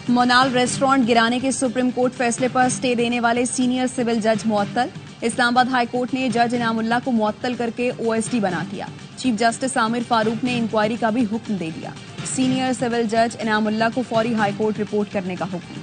मोनाल restaurant गिराने के supreme court फैसले पर स्टे देने वाले सीनियर सिविल जज मुअत्तल। इस्लामाबाद हाई कोर्ट ने जज इनामुल्लाह को मुअत्तल करके ओएसडी बना दिया। चीफ जस्टिस आमिर फारूक ने इंक्वायरी का भी हुक्म दे दिया। सीनियर सिविल जज इनामुल्लाह को फौरी हाई कोर्ट रिपोर्ट करने का हुक्म।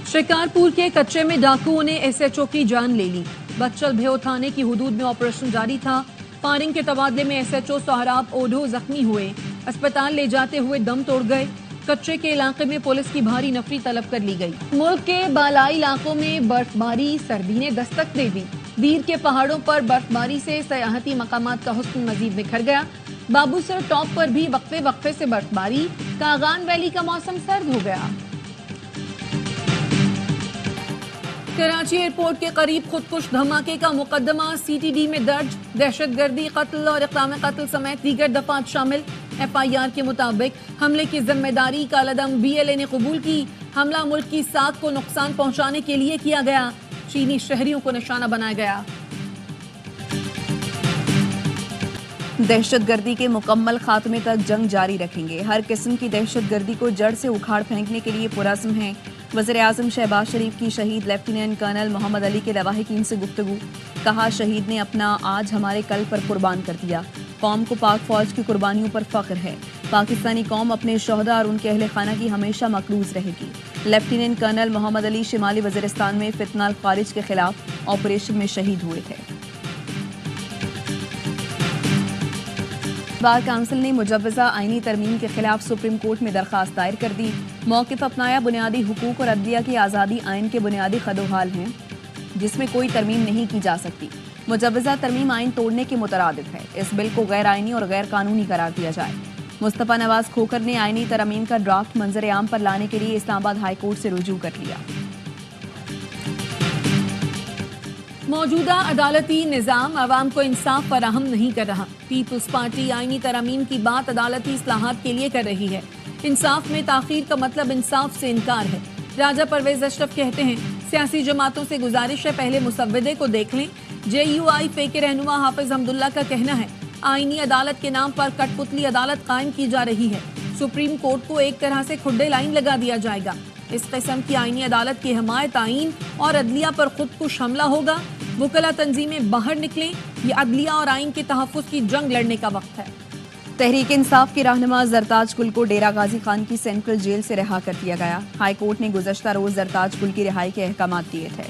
शिकारपुर के कच्चे में डाकुओं ने एसएचओ की जान ले ली। बच्चल भेव थाने की हुदूद में ऑपरेशन जारी था। फायरिंग के तबादले में एसएचओ सोहराब ओढो जख्मी हुए, अस्पताल ले जाते हुए दम तोड़ गए। कच्चे के इलाके में पुलिस की भारी नफरी तलब कर ली गई। मुल्क के बालाई इलाकों में बर्फबारी सर्दी ने दस्तक दे दी। वीर के पहाड़ों पर बर्फबारी से सयाहती मकामात का हुस्न मजीद निखर गया। बाबूसर टॉप पर भी वक्फे वक्फे से बर्फबारी। कागान वैली का मौसम सर्द हो गया। कराची एयरपोर्ट के करीब खुदकुश धमाके का मुकदमा सीटीडी में दर्ज। दहशतगर्दी, कत्ल और इक़दाम कत्ल समेत दीगर दफात शामिल। एफआईआर के मुताबिक हमले की जिम्मेदारी कालादम बीएलए ने कबूल की। हमला मुल्क की साख को नुकसान पहुंचाने के लिए किया गया। चीनी शहरियों को निशाना बनाया गया। दहशतगर्दी के मुकम्मल खात्मे तक जंग जारी रखेंगे। हर किस्म की दहशतगर्दी को जड़ से उखाड़ फेंकने के लिए पुरज़्म हैं। वज़ीर-ए-आज़म शहबाज शरीफ की शहीद लेफ्टिनेंट कर्नल मोहम्मद अली के लवाहिकीन से गुफ्तगू। कहा, शहीद ने अपना आज हमारे कल पर कुर्बान कर दिया। कौम को पाक फौज की कुर्बानियों पर फख्र है। पाकिस्तानी कौम अपने शोहदा और उनके अहले खाना की हमेशा मकरूज रहेगी। लेफ्टिनेंट कर्नल मोहम्मद अली शिमाली वज़ीरिस्तान में फितना अल खारिज के खिलाफ ऑपरेशन में शहीद हुए थे। बार काउंसिल ने मुजव्वज़ा आईनी तरमीम के खिलाफ सुप्रीम कोर्ट में दरखास्त दायर कर दी। मौक़िफ़ अपनाया, बुनियादी हुकूक और अदलिया की आज़ादी आइन के बुनियादी खदोहाल हैं जिसमें कोई तरमीम नहीं की जा सकती। मुजव्वज़ा तरमीम आइन तोड़ने के मुतरादिफ है। इस बिल को गैर आइनी और गैर कानूनी करार दिया जाए। मुस्तफ़ा नवाज खोखर ने आइनी तरमीम का ड्राफ्ट मंजर आम पर लाने के लिए इस्लामाबाद हाई कोर्ट से रुजू कर लिया। मौजूदा अदालती निज़ाम अवाम को इंसाफ फराहम नहीं कर रहा। पीपुल्स पार्टी आईनी तरमीम की बात अदालती इस्लाहात के लिए कर रही है। इंसाफ में ताखीर का मतलब इंसाफ से इनकार है। राजा परवेज अशरफ कहते हैं, सियासी जमातों से गुजारिश है पहले मुसव्वदे को देख लें। JUI फे के रहनुमा हाफिज हमदुल्ला का कहना है, आईनी अदालत के नाम पर कठपुतली अदालत कायम की जा रही है। सुप्रीम कोर्ट को एक तरह से खुड्डे लाइन लगा दिया जाएगा। इस किस्म की आईनी अदालत की हिमायत आइन और अदलिया पर खुदकुश हमला होगा। वकला तंजीमें बाहर निकलें। ये अदलिया और आइन के तहफ़्फ़ुज़ की जंग लड़ने का वक्त है। तहरीक इंसाफ के रहनुमा जरताज गुल को डेरा गाजी खान की सेंट्रल जेल से रिहा कर दिया गया। हाई कोर्ट ने गुज़श्ता रोज जरताज गुल की रिहाई के अहकामात दिए थे।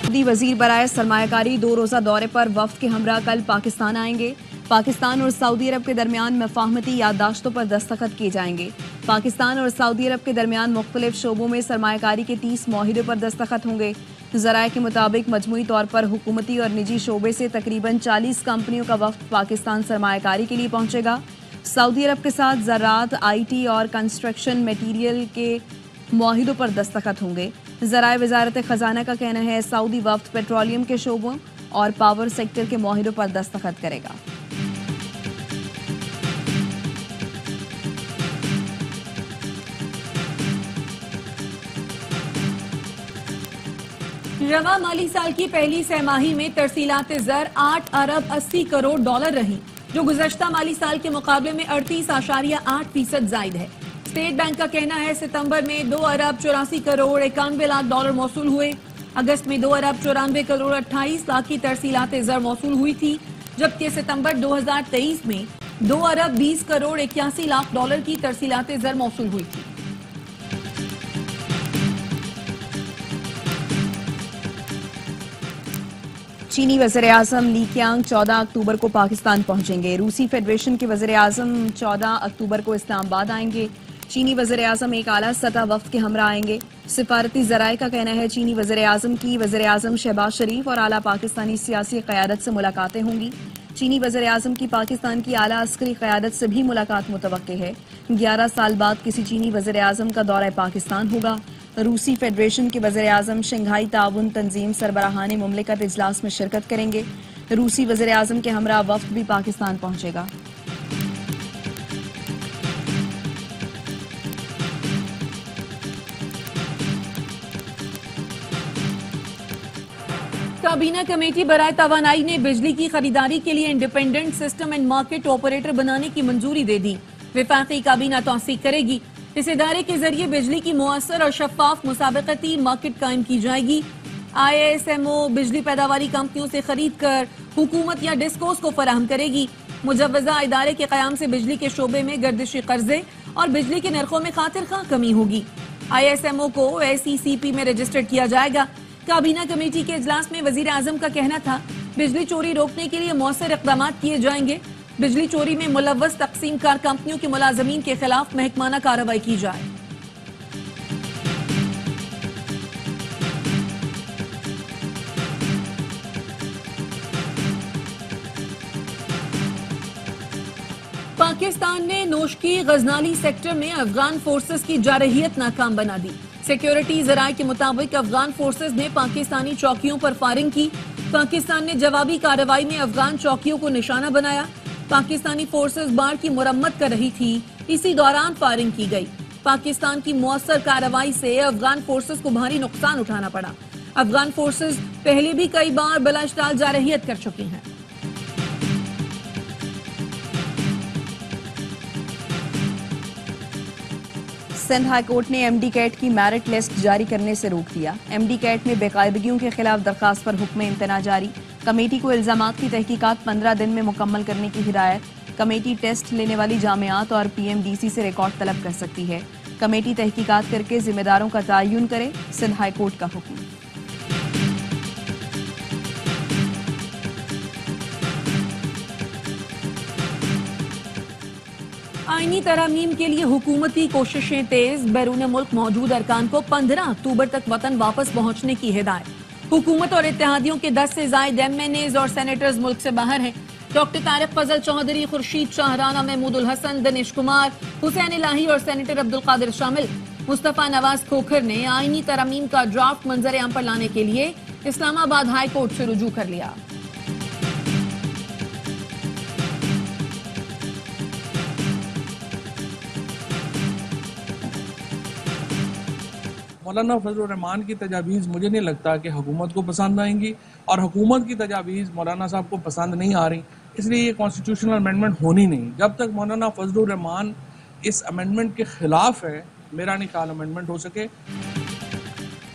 सऊदी वजीर बराए सरमायाकारी 2 रोज़ा दौरे पर वफ्द के हमरा कल पाकिस्तान आएंगे। पाकिस्तान और सऊदी अरब के दरमियान मफाहमती याददाश्तों पर दस्तखत किए जाएंगे। पाकिस्तान और सऊदी अरब के दरमियान मुख्तलिफ शोबों में सरमायाकारी के 30 मुआहिदों पर दस्तखत होंगे। ज़राए के मुताबिक मजमूई तौर पर हुकूमती और निजी शोबे से तकरीबन 40 कंपनियों का वफ्द पाकिस्तान सरमायाकारी के लिए पहुंचेगा। सऊदी अरब के साथ ज़राअत, IT और कंस्ट्रक्शन मटीरियल के मुआहिदों पर दस्तखत होंगे। ज़राए वजारत खजाना का कहना है, सऊदी वफ्द पेट्रोलियम के शोबों और पावर सेक्टर के मुआहिदों पर दस्तखत करेगा। रवा माली साल की पहली सहमाही में तरसीलात ज़र 8 अरब 80 करोड़ डॉलर रही, जो गुज़श्ता माली साल के मुकाबले में 38.8% जायद है। स्टेट बैंक का कहना है, सितंबर में 2 अरब 84 करोड़ 91 लाख डॉलर मौसूल हुए। अगस्त में 2 अरब 94 करोड़ 28 लाख की तरसीलात ज़र मौसूल हुई थी, जबकि सितंबर 2023 में 2 अरब 20 करोड़ 81 लाख डॉलर की तरसीलात ज़र मौसूल हुई थी। चीनी वज़ीर-ए-आज़म ली क़ियांग 14 अक्टूबर को पाकिस्तान पहुंचेंगे। रूसी फेडरेशन के वज़ीर-ए-आज़म 14 अक्टूबर को इस्लामाबाद आएंगे। चीनी वज़ीर-ए-आज़म एक आला सतह वफ़द के हमरा आएंगे। सिफारती ज़राए का कहना है, चीनी वज़ीर-ए-आज़म की वज़ीर-ए-आज़म शहबाज शरीफ और आला पाकिस्तानी सियासी क़यादत से मुलाकातें होंगी। चीनी वज़ीर-ए-आज़म की पाकिस्तान की आला अस्करी क़यादत से भी मुलाकात मुतवक्के है। 11 साल बाद किसी चीनी वज़ीर-ए-आज़म का दौरा पाकिस्तान होगा। रूसी फेडरेशन के वज़ीर-ए-आज़म शंघाई ताउन तंजीम सरबराहान मुमलिकत इजलास में शिरकत करेंगे। रूसी वज़ीर-ए-आज़म के हमरा वफ़द भी पाकिस्तान पहुंचेगा। काबीना कमेटी बराए तवानाई ने बिजली की खरीदारी के लिए independent system and market operator बनाने की मंजूरी दे दी। विफाकी काबीना तौसीक करेगी। इस इदारे के जरिए बिजली की मुअस्सर और शफाफ मुसाबकती मार्केट कायम की जाएगी। ISMO बिजली पैदावारी कंपनियों से खरीद कर हुकूमत या डिस्कोस को फराहम करेगी। मुजव्वजा इदारे के कयाम से बिजली के शोबे में गर्दिशी कर्जे और बिजली के नरखों में खातिर खां कमी होगी। ISMO को SECP में रजिस्टर्ड किया जाएगा। काबीना कमेटी के इजलास में वजीर आजम का कहना था, बिजली चोरी रोकने के लिए मौसर इकदाम किए जाएंगे। बिजली चोरी में मुलव्वस तकसीम कार कंपनियों के मुलाजमीन के खिलाफ महकमाना कार्रवाई की जाए। पाकिस्तान ने नोश की गजनाली सेक्टर में अफगान फोर्सेस की जारहियत नाकाम बना दी। सिक्योरिटी जराये के मुताबिक अफगान फोर्सेस ने पाकिस्तानी चौकियों पर फायरिंग की। पाकिस्तान ने जवाबी कार्रवाई में अफगान चौकियों को निशाना बनाया। पाकिस्तानी फोर्सेस बाढ़ की मुरम्मत कर रही थी, इसी दौरान फायरिंग की गई। पाकिस्तान की मुअस्सर कार्रवाई से अफगान फोर्सेस को भारी नुकसान उठाना पड़ा। अफगान फोर्सेस पहले भी कई बार बिलाश्ताल जारहियत कर चुकी हैं। सिंध हाई कोर्ट ने MD कैट की मेरिट लिस्ट जारी करने से रोक दिया। MD कैट में बेकायदगियों के खिलाफ दरखास्त पर हुक्म इम्तना जारी। कमेटी को इल्जामात की तहकीकात 15 दिन में मुकम्मल करने की हिदायत। कमेटी टेस्ट लेने वाली जामियात और PMDC से रिकॉर्ड तलब कर सकती है। कमेटी तहकीकात करके जिम्मेदारों का तयन करे, सिंध हाई कोर्ट का हुक्म। आईनी तरामीम के लिए हुकूमती कोशिशें तेज। बैरून मुल्क मौजूद अरकान को 15 अक्टूबर तक वतन वापस पहुंचने की हिदायत। हुकूमत और इत्तेहादियों के 10 से जायद MNAs और सेनेटर्स मुल्क से बाहर हैं। डॉक्टर तारिक फजल चौधरी, खुर्शीद शाह राना, महमूदुल हसन, दनिश कुमार, हुसैन इलाही और सेनेटर अब्दुल कादिर शामिल। मुस्तफा नवाज खोखर ने आईनी तरामीम का ड्राफ्ट मंजर आम पर लाने के लिए इस्लामाबाद हाई कोर्ट से रुजू कर लिया। मौलाना फजलुर रहमान की तजावीज़ मुझे नहीं लगता कि हुकूमत को पसंद आएंगी, और हुकूमत की तजावीज़ मौलाना साहब को पसंद नहीं आ रही, इसलिए ये कॉन्स्टिट्यूशनल अमेंडमेंट होनी नहीं। जब तक मौलाना फजलुर रहमान इस अमेंडमेंट के खिलाफ है, मेरा नहीं ख्याल अमेंडमेंट हो सके।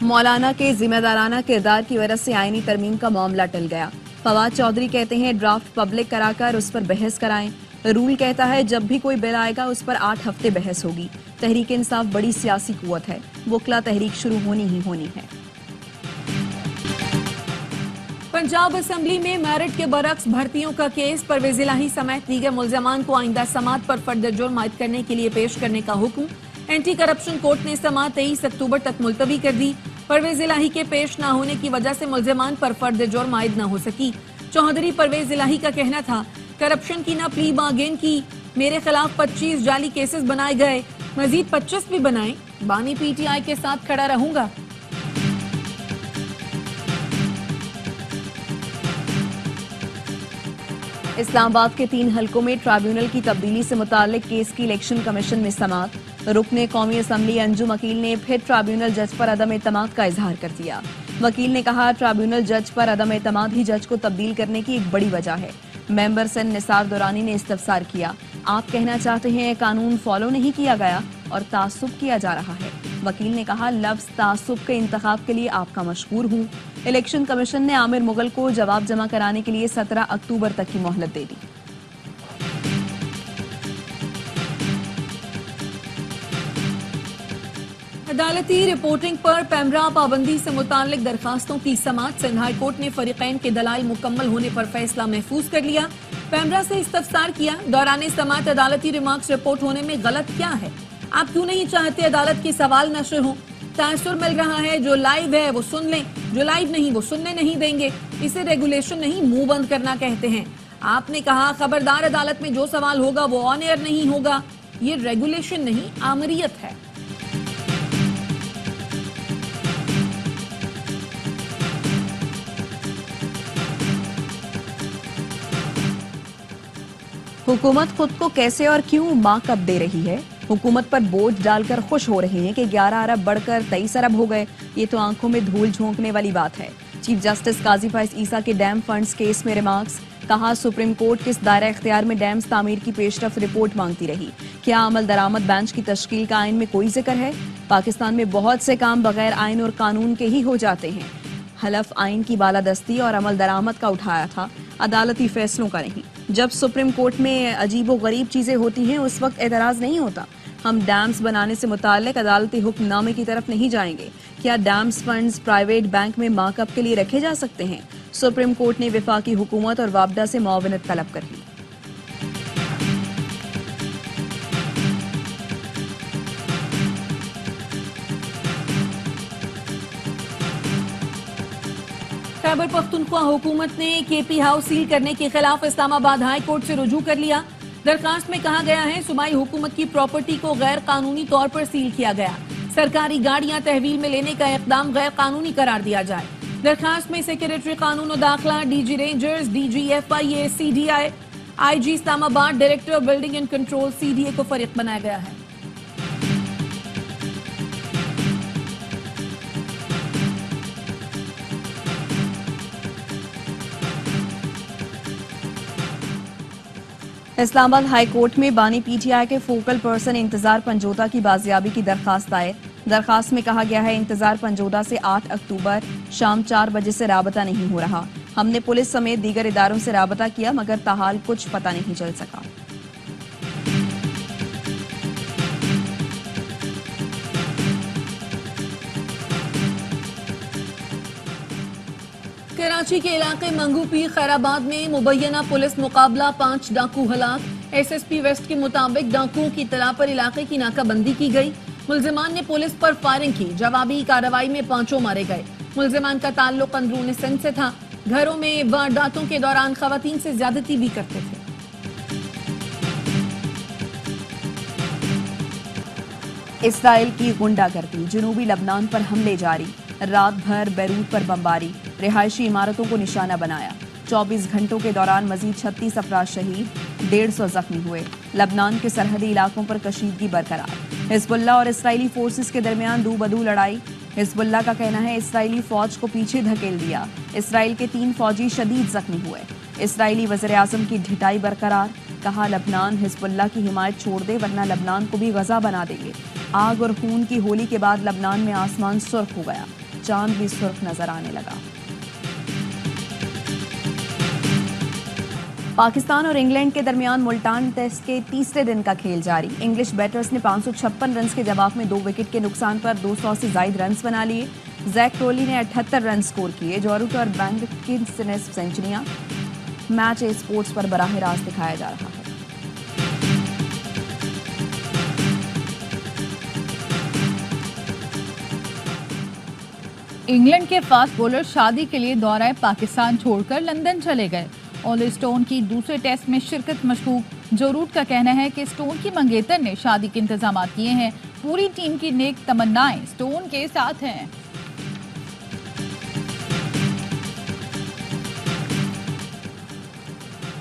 मौलाना के जिम्मेदाराना किरदार की वजह से आईनी तरमीम का मामला टल गया। फवाद चौधरी कहते हैं ड्राफ्ट पब्लिक कराकर उस पर बहस कराएं। रूल कहता है जब भी कोई बिल आएगा उस पर 8 हफ्ते बहस होगी। तहरीक इंसाफ बड़ी सियासी कुव्वत है, वकला तहरीक शुरू होनी ही होनी है। पंजाब असेंबली में मेरिट के बरक्स भर्तियों का केस। परवेज इलाही समेत दीगर मुल्ज़मान को आइंदा समात पर फर्द जुर्म आयद करने के लिए पेश करने का हुक्म। एंटी करप्शन कोर्ट ने समात 23 अक्टूबर तक मुलतवी कर दी। परवेज इलाही के पेश न होने की वजह से मुल्ज़मान पर फर्द जुर्म आयद न हो सकी। चौधरी परवेज इलाही का कहना था, करप्शन की ना प्ली बार्गेन की, मेरे खिलाफ 25 जाली केसेस बनाए गए, मजीद 25 भी बनाए, बानी PTI के साथ खड़ा रहूंगा। इस्लामाबाद के 3 हलकों में ट्राइब्यूनल की तब्दीली से मुताल्लिक केस की इलेक्शन कमीशन में समात। रुकने कौमी असम्बली अंजुम अकील ने फिर ट्राइब्यूनल जज पर अदम एतमाद का इजहार कर दिया। वकील ने कहा ट्राइब्यूनल जज पर अदम एतमाद ही जज को तब्दील करने की एक बड़ी वजह है। मेंबर सन निसार दुरानी ने इस्तफसार किया, आप कहना चाहते हैं कानून फॉलो नहीं किया गया और तासुब किया जा रहा है। वकील ने कहा लफ्ज तासुब के इंतखाब के लिए आपका मशकूर हूँ। इलेक्शन कमीशन ने आमिर मुगल को जवाब जमा कराने के लिए 17 अक्टूबर तक की मोहलत दे दी। अदालती रिपोर्टिंग पर पैमरा पाबंदी से मुताल्लिक दरखास्तों की समात। सिंध हाई कोर्ट ने फरीकैन के दलाइल मुकम्मल होने पर फैसला महफूज कर लिया। पैमरा से इस्तफसार किया, दौरान समात अदालती रिमार्क्स रिपोर्ट होने में गलत क्या है? आप क्यों नहीं चाहते अदालत के सवाल नशर हो? तासुर मिल रहा है, जो लाइव है वो सुन लें, जो लाइव नहीं वो सुनने नहीं देंगे। इसे रेगुलेशन नहीं मुंह बंद करना कहते हैं। आपने कहा खबरदार अदालत में जो सवाल होगा वो ऑन एयर नहीं होगा। ये रेगुलेशन नहीं आमरियत है। हुकूमत खुद को कैसे और क्यों मार्कअप दे रही है? हुकूमत पर बोझ डालकर खुश हो रहे हैं कि 11 अरब बढ़कर 23 अरब हो गए। ये तो आंखों में धूल झोंकने वाली बात है। चीफ जस्टिस काजी फैज ईसा के डैम फंड्स केस में रिमार्क्स। कहा, सुप्रीम कोर्ट किस दायरा इख्तियार में डैम्स तामीर की पेशरफ रिपोर्ट मांगती रही। क्या अमल दरामद बेंच की तश्कील का आइन में कोई जिक्र है। पाकिस्तान में बहुत से काम बगैर आइन और कानून के ही हो जाते हैं। हलफ आइन की बालादस्ती और अमल दरामद का उठाया था, अदालती फैसलों का नहीं। जब सुप्रीम कोर्ट में अजीबो गरीब चीजें होती हैं उस वक्त एतराज नहीं होता। हम डैम्स बनाने से मुताल्लिक अदालती हुक्मनामे की तरफ नहीं जाएंगे। क्या डैम्स फंड्स प्राइवेट बैंक में मार्कअप के लिए रखे जा सकते हैं। सुप्रीम कोर्ट ने वफाकी हुकूमत और वापडा से मुआवनत तलब कर ली। खैबर पख्तूनख्वा हुकूमत ने केपी हाउस सील करने के खिलाफ इस्लामाबाद हाई कोर्ट से रुजू कर लिया। दरखास्त में कहा गया है सूबाई हुकूमत की प्रॉपर्टी को गैर कानूनी तौर पर सील किया गया। सरकारी गाड़ियां तहवील में लेने का इकदाम गैर कानूनी करार दिया जाए। दरखास्त में सेक्रेटरी कानून और दाखिला, DG rangers, DG FIA, CDI, IG Islamabad, director building and control CDA को फरीक बनाया गया है। इस्लामाबाद हाई कोर्ट में बानी PTI के फोकल पर्सन इंतजार पंजोदा की बाजियाबी की दरखास्त आए। दरखास्त में कहा गया है इंतजार पंजोदा से 8 अक्टूबर शाम 4 बजे से राबता नहीं हो रहा। हमने पुलिस समेत दीगर इदारों से राबता किया मगर ताहाल कुछ पता नहीं चल सका। कराची के इलाके मंगूपी खैराबाद में मुबैना पुलिस मुकाबला, 5 डाकू हलाक। SSP वेस्ट के मुताबिक डाकुओं की इत्तला पर इलाके की नाकाबंदी की गई। मुल्जिमान ने पुलिस पर फायरिंग की। जवाबी कार्रवाई में 5 मारे गए। मुल्जिमान का ताल्लुक अंदरूनी सिंध से था। घरों में वारदातों के दौरान खवातीन से ज्यादती भी करते थे। इसराइल की गुंडागर्दी, जनूबी लबनान पर हमले जारी। रात भर बैरूत पर बमबारी, रिहायशी इमारतों को निशाना बनाया। 24 घंटों के दौरान मजीद 36 अफराद शहीद, 150 जख्मी हुए। लबनान के सरहदी इलाकों पर कशीदगी बरकरार। हिजबुल्लाह और इसराइली फोर्सेस के दरमियान दो बदू लड़ाई। हिजबुल्लाह का कहना है इसराइली फौज को पीछे धकेल दिया। इसराइल के 3 फौजी शदीद जख्मी हुए। इसराइली वज़ीर-ए-आज़म की ढिठाई बरकरार। कहा, लबनान हिजबुल्लाह की हिमायत छोड़ दे वरना लबनान को भी गजा बना देंगे। आग और खून की होली के बाद लबनान में आसमान सुर्ख हो गया, चांद भी सुर्ख नजर आने लगा। पाकिस्तान और इंग्लैंड के दरमियान मुल्तान टेस्ट के तीसरे दिन का खेल जारी। इंग्लिश बैटर्स ने 556 रन के जवाब में 2 विकेट के नुकसान पर 200 से जायद रन बना लिए। जैक क्रोली ने 78 रन स्कोर किए। जॉरूट और बैंकिंस ने सेंचुरियां। मैच ए स्पोर्ट्स पर बराह रास्त दिखाया जा रहा है। इंग्लैंड के फास्ट बॉलर शादी के लिए दौरा पाकिस्तान छोड़कर लंदन चले गए। ऑल स्टोन की दूसरे टेस्ट में शिरकत मशकूक। जोरूट का कहना है कि स्टोन की मंगेतर ने शादी के इंतजाम किए हैं। पूरी टीम की नेक तमन्नाएं स्टोन के साथ हैं।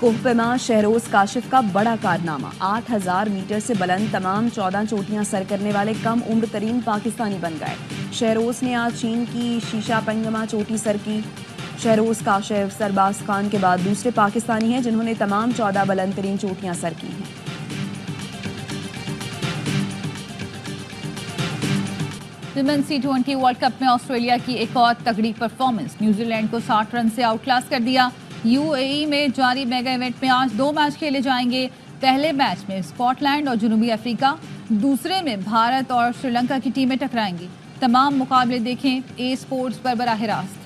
कोहपेमा शहरोज काशिफ का बड़ा कारनामा। 8000 मीटर से बुलंद तमाम 14 चोटियां सर करने वाले कम उम्र तरीन पाकिस्तानी बन गए। शहरोज ने आज चीन की शीशा पंगमा चोटी सर की। शहरोज काशिफ सरबाज खान के बाद दूसरे पाकिस्तानी हैं जिन्होंने तमाम 14 बुलंद तरीन चोटियां सर की हैं। विमेंस T20 वर्ल्ड कप में ऑस्ट्रेलिया की एक और तगड़ी परफॉर्मेंस। न्यूजीलैंड को 60 रन से आउटक्लास कर दिया। UAE में जारी मेगा इवेंट में आज 2 मैच खेले जाएंगे। पहले मैच में स्कॉटलैंड और जनूबी अफ्रीका, दूसरे में भारत और श्रीलंका की टीमें टकराएंगी। तमाम मुकाबले देखें ए स्पोर्ट्स पर बराह रास्त।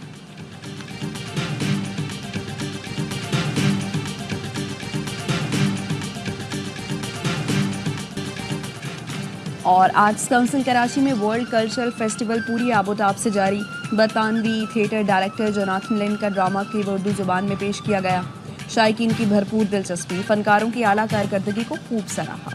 और आर्ट्स काउंसिल कराची में वर्ल्ड कल्चरल फेस्टिवल पूरी आबोताब से जारी। बरतानवी थिएटर डायरेक्टर जोनाथन लिन का ड्रामा की उर्दू जुबान में पेश किया गया। शायकीन की भरपूर दिलचस्पी, फनकारों की आला कारकर्दगी को खूब सराहा।